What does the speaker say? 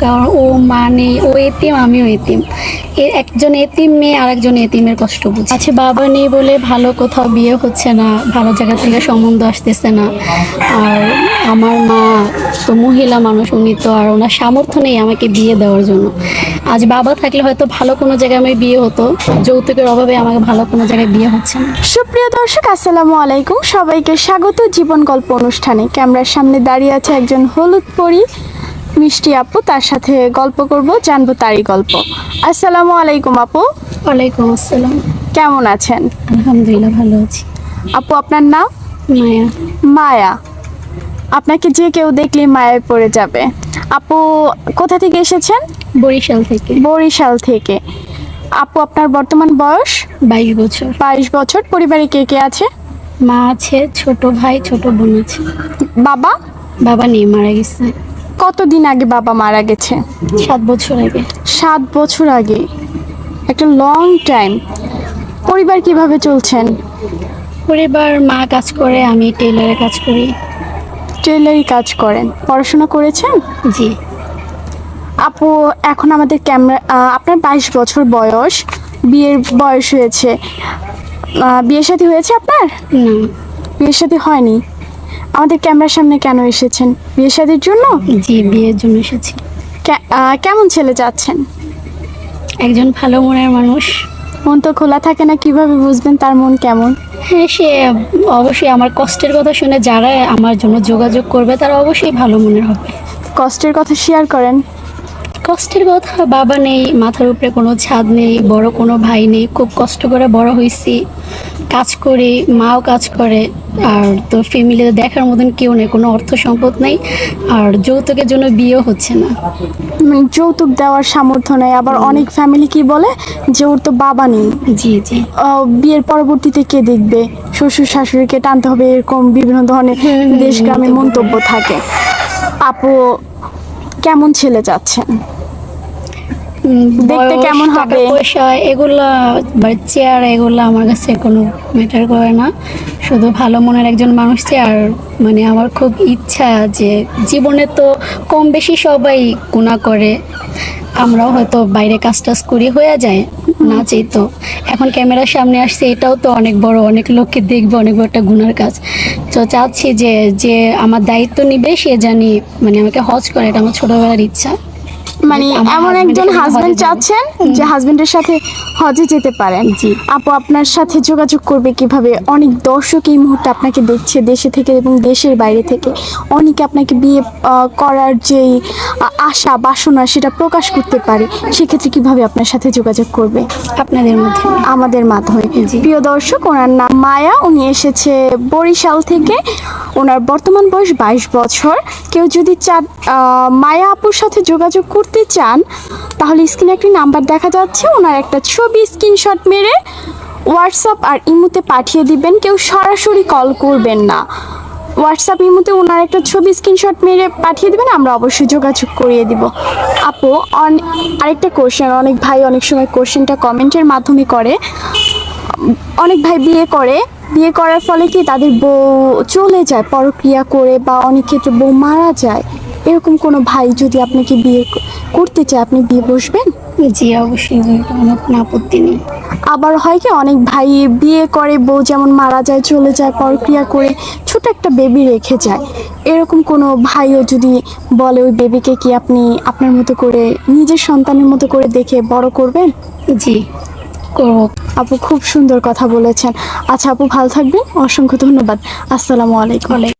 কারণ ও মা নেই, ও এতিম, আমিও এতিম। একজন এতিম মেয়ে আর একজন এতিমের কষ্ট বুঝি। আচ্ছা, বাবা নেই বলে ভালো কোথাও বিয়ে হচ্ছে না, ভালো জায়গা থেকে সম্বন্ধ আসতেছে না। আর আমার মা তো মহিলা মানুষ, উনি তো আর ওনার সামর্থ্য নেই আমাকে বিয়ে দেওয়ার জন্য। আজ বাবা থাকলে হয়তো ভালো কোনো জায়গায় আমার বিয়ে হতো, যৌতুকের অভাবে আমাকে ভালো কোনো জায়গায় বিয়ে হচ্ছে না। সুপ্রিয় দর্শক, আসসালামু আলাইকুম। সবাইকে স্বাগত জীবন গল্প অনুষ্ঠানে। ক্যামেরার সামনে দাঁড়িয়ে আছে একজন হলুদ পরি মিষ্টি আপু, তার সাথে গল্প করব, জানবো তারই গল্প। আসসালামু আলাইকুম আপু। ওয়ালাইকুম আসসালাম। কেমন আছেন? আলহামদুলিল্লাহ, ভালো আছি। আপু, আপনার নাম? মায়া। মায়া। আপনাকে যে কেউ দেখলেই মায়ায় পড়ে যাবে। আপু, কোথা থেকে এসেছেন? বরিশাল থেকে। বরিশাল থেকে। আপু, আপনার বর্তমান বয়স? 22 বছর। 22 বছর। পরিবারে কে কে আছে? মা আছে, ছোট ভাই, ছোট বোন আছে। বাবা? বাবা নেই, মারা গেছে। কতদিন আগে বাবা মারা গেছে? 7 বছর আগে। 7 বছর আগে। একটা লং টাইম। পরিবার কিভাবে চলছেন? পরিবার, মা কাজ করে, আমি টেইলারে কাজ করি। টেইলারি কাজ করেন। পড়াশোনা করেছেন? জি। আপু, এখন আমাদের ক্যামেরা, আপনার 22 বছর বয়স, বিয়ের বয়স হয়েছে। বিয়ে শাদী হয়েছে আপনার? না। বিয়ে শাদী হয়নি। আমাদের ক্যামেরার সামনে কেন এসেছেন? বিয়ে শাদীর জন্য? জি, বিয়ের জন্য এসেছি। কেমন ছেলে চাচ্ছেন? একজন ভালো মনের মানুষ। মন তো খোলা থাকে না, কিভাবে বুঝবেন তার মন কেমন? হ্যাঁ, সে অবশ্যই আমার কষ্টের কথা শুনে যারা আমার জন্য যোগাযোগ করবে তারা অবশ্যই ভালো মনের হবে। কষ্টের কথা শেয়ার করেন। কষ্টের কথা, বাবা নেই, মাথার উপরে কোনো ছাদ নেই, বড় কোনো ভাই নেই, খুব কষ্ট করে বড় হয়েছি, কাজ করি, মাও কাজ করে। আর তো ফ্যামিলিতে দেখার মতন কেউ নেই, কোনো অর্থ সম্পদ নেই, আর যৌতুকের জন্য বিয়ে হচ্ছে না। যৌতুক দেওয়ার সামর্থ্য নেই। আবার অনেক ফ্যামিলি কি বলে যে ওর তো বাবা নেই, জি জি। বিয়ের পরবর্তীতে কে দেখবে, শ্বশুর শাশুড়িকে টানতে হবে, এরকম বিভিন্ন ধরনের দেশ গ্রামে মন্তব্য থাকে। আপু, কেমন ছেলে চাচ্ছেন? দেখতে বয়স, কেমন টাকা হবে? পয়সা এগুলা বা চেয়ার এগুলো আমার কাছে কোনো ম্যাটার করে না। শুধু ভালো মনের একজন মানুষ চাই। আর মানে আমার খুব ইচ্ছা যে জীবনে তো কম বেশি সবাই গুনাহ করে, আমরাও হয়তো বাইরে কাজ টাজ করি, হয়ে যায় না চাই তো। এখন ক্যামেরার সামনে আসছে, এটাও তো অনেক বড়, অনেক লোককে দেখবে, অনেক বড় একটা গুনার কাজ। তো চাচ্ছি যে যে আমার দায়িত্ব নিবে সে জানি মানে আমাকে হজ করে, এটা আমার ছোটবেলার ইচ্ছা। মানে আমার এমন husband একজন এর সাথে হাজবেন্ড হজে যাবে। চাচ্ছেন যে হাজবেন্ডের সাথে হজে যেতে পারেন। জি। আপু, আপনার সাথে যোগাযোগ করবে কিভাবে? অনেক দর্শক এই মুহূর্তে আপনাকে দেখছে, দেশে থেকে এবং দেশের বাইরে থেকে। অনেকে আপনাকে বিয়ে করার যেই আশা বাসনা সেটা প্রকাশ করতে পারে, সেক্ষেত্রে কিভাবে আপনার সাথে যোগাযোগ করবে? আপনাদের মধ্যে। আমাদের মাধ্যমে। জি। প্রিয় দর্শক, ওনার নাম মায়া, উনি এসেছে বরিশাল থেকে। ওনার বর্তমান বয়স 22 বছর। কেউ যদি মায়া আপুর সাথে যোগাযোগ করতে চান তাহলে স্ক্রিনে একটি নাম্বার দেখা যাচ্ছে, ওনার একটা ছবি স্ক্রিনশট মেরে হোয়াটসঅ্যাপ আর ইমোতে পাঠিয়ে দিবেন। কেউ সরাসরি কল করবেন না। হোয়াটসঅ্যাপ ইমোতে ওনার একটা ছবি স্ক্রিনশট মেরে পাঠিয়ে দেবেন, আমরা অবশ্যই যোগাযোগ করিয়ে দিব। আপু, আরেকটা কোশ্চেন, অনেক ভাই অনেক সময় কোশ্চেনটা কমেন্টের মাধ্যমে করে। অনেক ভাই বিয়ে করার ফলে কি তাদের বউ চলে যায় পরক্রিয়া করে, বা অনেক ক্ষেত্রে বউ মারা যায়। এরকম কোনো ভাই যদি আপনাকে বিয়ে করতে চায়, আপনি বিয়ে বসবেন? জি, অবশ্যই, আমার কোনো আপত্তি নেই। আবার হয় কি, অনেক ভাই বিয়ে করে, বউ যেমন মারা যায়, চলে যায় পরক্রিয়া করে, ছোট একটা বেবি রেখে যায়। এরকম কোনো ভাইও যদি বলে, ওই বেবিকে কি আপনি আপনার মতো করে নিজের সন্তানের মতো করে দেখে বড় করবেন? জি, করব। আপু, খুব সুন্দর কথা বলেছেন। আচ্ছা আপু, ভালো থাকবেন, অসংখ্য ধন্যবাদ। আসসালামু আলাইকুম।